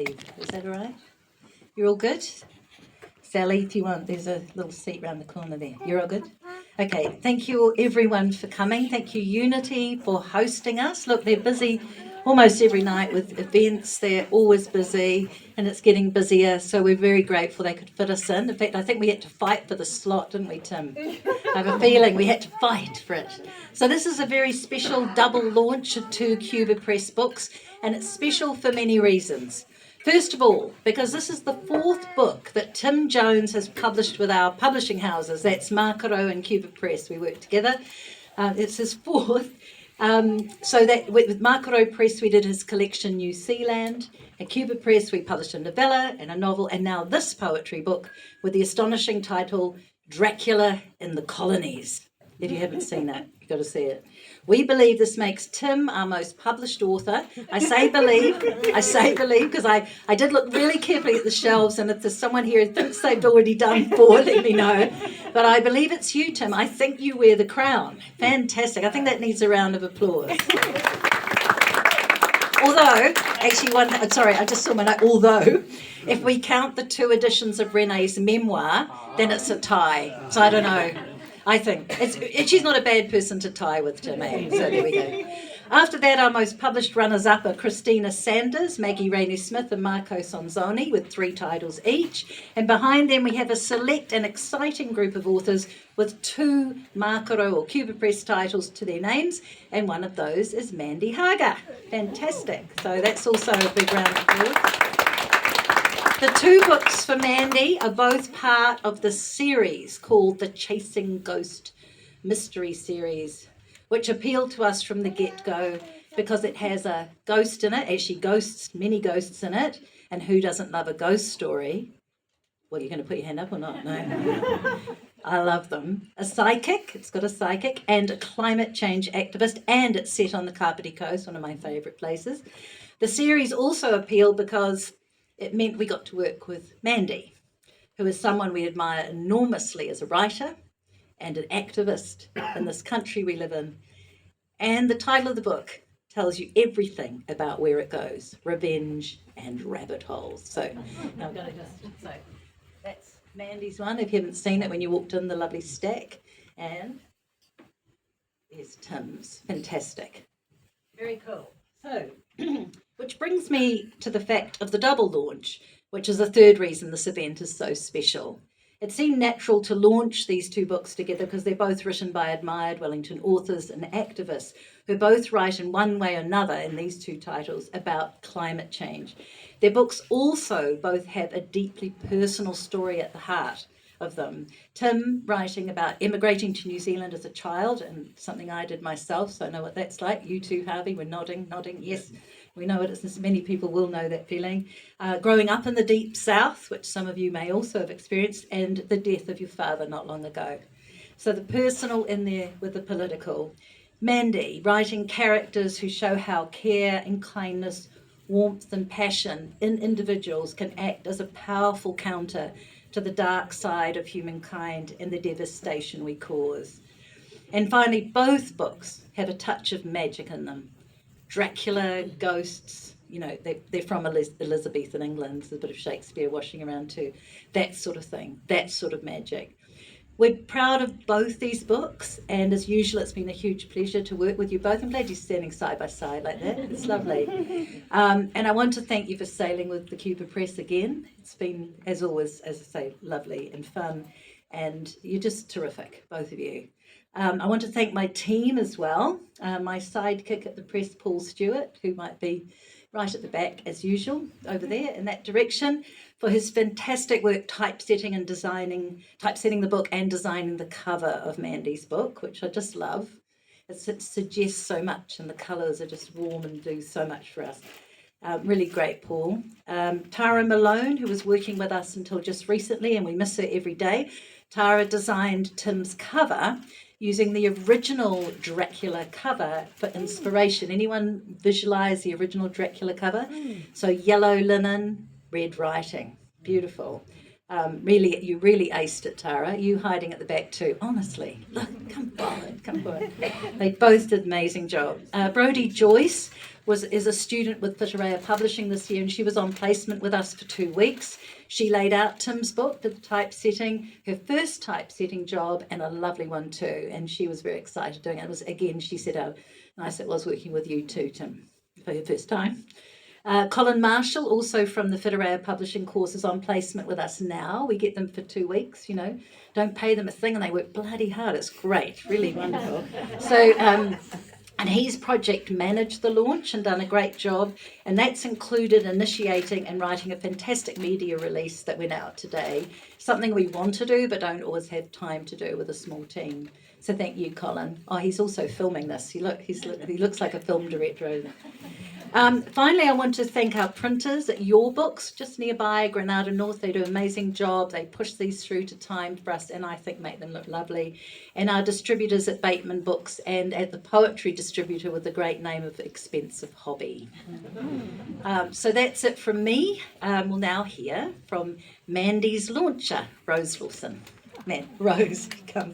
wave. Is that all right? You're all good? Sally, if you want, there's a little seat around the corner there. You're all good? Okay, thank you everyone for coming. Thank you Unity for hosting us. Look, they're busy almost every night with events. They're always busy and it's getting busier, so we're very grateful they could fit us in. In fact, I think we had to fight for the slot, didn't we, Tim? I have a feeling we had to fight for it. So this is a very special double launch of 2 Cuba Press books, and it's special for many reasons. First of all, because this is the 4th book that Tim Jones has published with our publishing houses. That's Makaro and Cuba Press. We work together. It's his 4th. So that with Makaro Press, we did his collection New Zealand. At Cuba Press, we published a novella and a novel, and now this poetry book with the astonishing title Dracula in the Colonies. If you haven't seen it, you've got to see it. We believe this makes Tim our most published author. I say believe because I did look really carefully at the shelves, and if there's someone here who thinks they've already done 4, let me know. But I believe it's you, Tim. I think you wear the crown. Fantastic. I think that needs a round of applause. Although, actually, I just saw my note. Although, if we count the 2 editions of Renee's memoir, then it's a tie. So I don't know. I think she's not a bad person to tie with, to me. So there we go. After that, our most published runners-up are Christina Sanders, Maggie Rainey-Smith and Marco Sonzoni with 3 titles each. And behind them we have a select and exciting group of authors with 2 Makaro or Cuba Press titles to their names, and one of those is Mandy Hager. Fantastic. So that's also a big round of applause. The 2 books for Mandy are both part of the series called the Chasing Ghost Mystery Series, which appealed to us from the get-go because it has a ghost in it, actually many ghosts in it, and who doesn't love a ghost story? Well, you're going to put your hand up or not? No. I love them. A psychic, it's got a psychic, and a climate change activist, and it's set on the Kapiti Coast, one of my favourite places. The series also appealed because it meant we got to work with Mandy, who is someone we admire enormously as a writer and an activist in this country we live in. And the title of the book tells you everything about where it goes: revenge and rabbit holes. So now I'm going to so that's Mandy's one. If you haven't seen it, when you walked in, the lovely stack. And there's Tim's. Fantastic. Very cool. So, which brings me to the fact of the double launch, which is the 3rd reason this event is so special. It seemed natural to launch these 2 books together because they're both written by admired Wellington authors and activists who both write in one way or another in these 2 titles about climate change. Their books also both have a deeply personal story at the heart of them. Tim writing about emigrating to New Zealand as a child, and something I did myself, so I know what that's like. You too, Harvey, we're nodding, yes. We know it is. Many people will know that feeling. Growing up in the deep south, which some of you may also have experienced, and the death of your father not long ago. So the personal in there with the political. Mandy, writing characters who show how care and kindness, warmth and passion in individuals can act as a powerful counter to the dark side of humankind and the devastation we cause. And finally, both books have a touch of magic in them. Dracula, ghosts, they're from Elizabethan England. There's a bit of Shakespeare washing around too. That sort of thing, that sort of magic. We're proud of both these books, and as usual, it's been a huge pleasure to work with you both. I'm glad you're standing side by side like that. It's lovely. And I want to thank you for sailing with the Cuba Press again. It's been, as always, as I say, lovely and fun, and you're just terrific, both of you. I want to thank my team as well. My sidekick at the press, Paul Stewart, who might be right at the back as usual, over there in that direction, for his fantastic work typesetting the book and designing the cover of Mandy's book, which I just love. It suggests so much, and the colours are just warm and do so much for us. Really great, Paul. Tara Malone, who was working with us until just recently, and we miss her every day. Tara designed Tim's cover using the original Dracula cover for inspiration. Anyone visualise the original Dracula cover? So yellow linen, red writing. Beautiful. You really aced it, Tara. You hiding at the back too. Honestly, look, come forward. They both did an amazing job. Brodie Joyce is a student with Whitireia Publishing this year, and she was on placement with us for 2 weeks. She laid out Tim's book, did the typesetting, her first typesetting job, and a lovely one too. And she was very excited doing it. It was, again, she said how nice it was working with you too, Tim, for your first time. Colin Marshall, also from the Whitireia Publishing course, is on placement with us now. We get them for 2 weeks, don't pay them a thing, and they work bloody hard. It's great, really wonderful. So, and he's project managed the launch and done a great job, and that's included initiating and writing a fantastic media release that went out today, something we want to do but don't always have time to do with a small team. So thank you, Colin. Oh, he's also filming this. He looks like a film director. Finally, I want to thank our printers at Your Books, just nearby, Granada North. They do an amazing job. They push these through to time for us, and I think make them look lovely. And our distributors at Bateman Books and at the poetry distributor with the great name of Expensive Hobby. So that's it from me. We'll now hear from Mandy's launcher, Rose Lawson. Rose, come.